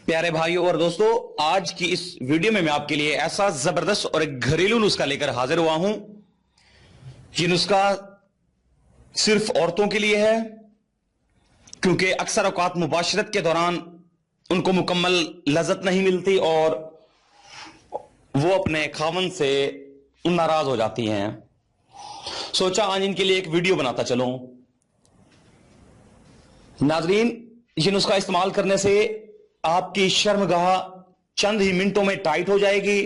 प्यारे भाइयों और दोस्तों, आज की इस वीडियो में मैं आपके लिए ऐसा जबरदस्त और एक घरेलू नुस्खा लेकर हाजिर हुआ हूं। ये नुस्खा सिर्फ औरतों के लिए है, क्योंकि अक्सर औकात मुबाशरत के दौरान उनको मुकम्मल लज्जत नहीं मिलती और वो अपने खावन से नाराज हो जाती हैं। सोचा आज इनके लिए एक वीडियो बनाता चलूं। नाजरीन, ये नुस्खा इस्तेमाल करने से आपकी शर्मगाह चंद ही मिनटों में टाइट हो जाएगी,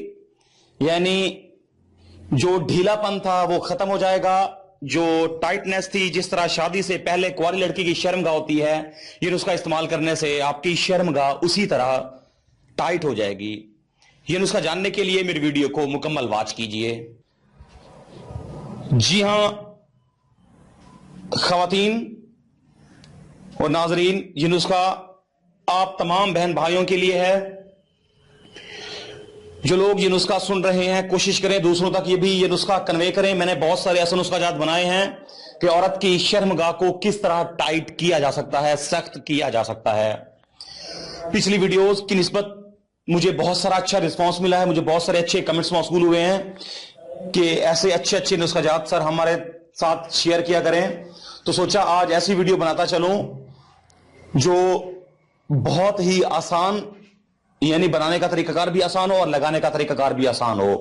यानी जो ढीलापन था वो खत्म हो जाएगा। जो टाइटनेस थी, जिस तरह शादी से पहले कुंवारी लड़की की शर्मगाह होती है, ये नुस्खा इस्तेमाल करने से आपकी शर्मगाह उसी तरह टाइट हो जाएगी। ये नुस्खा जानने के लिए मेरी वीडियो को मुकम्मल वॉच कीजिए। जी हां खवातीन और नाजरीन, ये नुस्खा आप तमाम बहन भाइयों के लिए है। जो लोग ये नुस्खा सुन रहे हैं, कोशिश करें दूसरों तक ये नुस्खा कन्वे करें। मैंने बहुत सारे ऐसे नुस्खाजात बनाए हैं कि औरत की शर्मगाह को किस तरह टाइट किया जा सकता है, सख्त किया जा सकता है। पिछली वीडियोस की निस्बत मुझे बहुत सारा अच्छा रिस्पांस मिला है, मुझे बहुत सारे अच्छे कमेंट्स मौसूल हुए हैं कि ऐसे अच्छे अच्छे नुस्खाजात सर हमारे साथ शेयर किया करें। तो सोचा आज ऐसी वीडियो बनाता चलूं जो बहुत ही आसान, यानी बनाने का तरीकाकार भी आसान हो और लगाने का तरीकाकार भी आसान हो।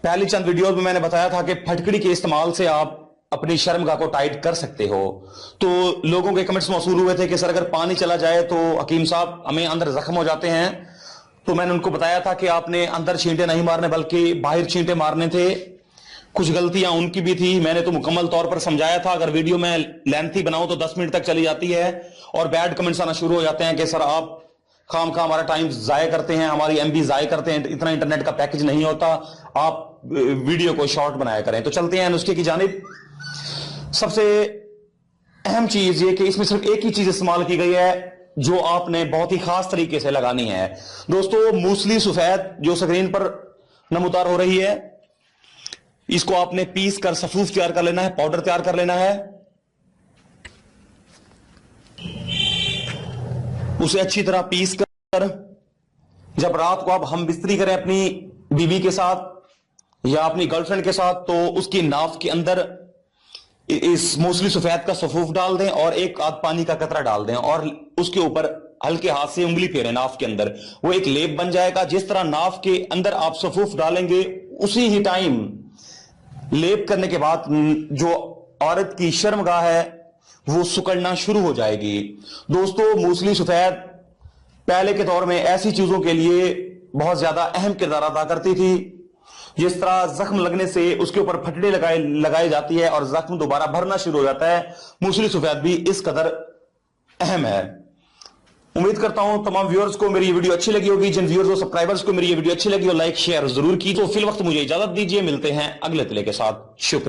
पहली चंद वीडियोस में मैंने बताया था कि फटकड़ी के इस्तेमाल से आप अपनी शर्मगाह को टाइट कर सकते हो। तो लोगों के कमेंट्स मौसूल हुए थे कि सर अगर पानी चला जाए तो हकीम साहब हमें अंदर जख्म हो जाते हैं। तो मैंने उनको बताया था कि आपने अंदर छींटे नहीं मारने बल्कि बाहर छींटे मारने थे। कुछ गलतियां उनकी भी थी, मैंने तो मुकम्मल तौर पर समझाया था। अगर वीडियो में लेंथी बनाऊं तो 10 मिनट तक चली जाती है और बैड कमेंट्स आना शुरू हो जाते हैं कि सर आप खाम खा हमारा टाइम जाया करते हैं, हमारी एमबी जाया करते हैं, इतना इंटरनेट का पैकेज नहीं होता, आप वीडियो को शॉर्ट बनाया करें। तो चलते हैं नुस्खे की जानिब। सबसे अहम चीज ये कि इसमें सिर्फ एक ही चीज इस्तेमाल की गई है जो आपने बहुत ही खास तरीके से लगानी है। दोस्तों, मूसली सफेद जो स्क्रीन पर नमूदार हो रही है, इसको आपने पीस कर सफूफ तैयार कर लेना है, पाउडर तैयार कर लेना है। उसे अच्छी तरह पीस कर जब रात को आप हम बिस्तरी करें अपनी बीवी के साथ या अपनी गर्लफ्रेंड के साथ, तो उसकी नाफ के अंदर इस मूसली सफेद का सफूफ डाल दें और एक आध पानी का कतरा डाल दें और उसके ऊपर हल्के हाथ से उंगली फेरें नाफ के अंदर। वो एक लेप बन जाएगा। जिस तरह नाफ के अंदर आप सफूफ डालेंगे, उसी ही टाइम लेप करने के बाद जो औरत की शर्मगाह है वो सुकड़ना शुरू हो जाएगी। दोस्तों, मूसली सफेद पहले के दौर में ऐसी चीजों के लिए बहुत ज्यादा अहम किरदार अदा करती थी। जिस तरह जख्म लगने से उसके ऊपर फटड़ी लगाई जाती है और जख्म दोबारा भरना शुरू हो जाता है, मूसली सफेद भी इस कदर अहम है। उम्मीद करता हूं तमाम व्यूअर्स को मेरी ये वीडियो अच्छी लगी होगी। जिन व्यूअर्स और सब्सक्राइबर्स को मेरी ये वीडियो अच्छी लगी हो, लाइक शेयर जरूर की। तो फिल वक्त मुझे इजाजत दीजिए, मिलते हैं अगले तले के साथ। शुक्रिया।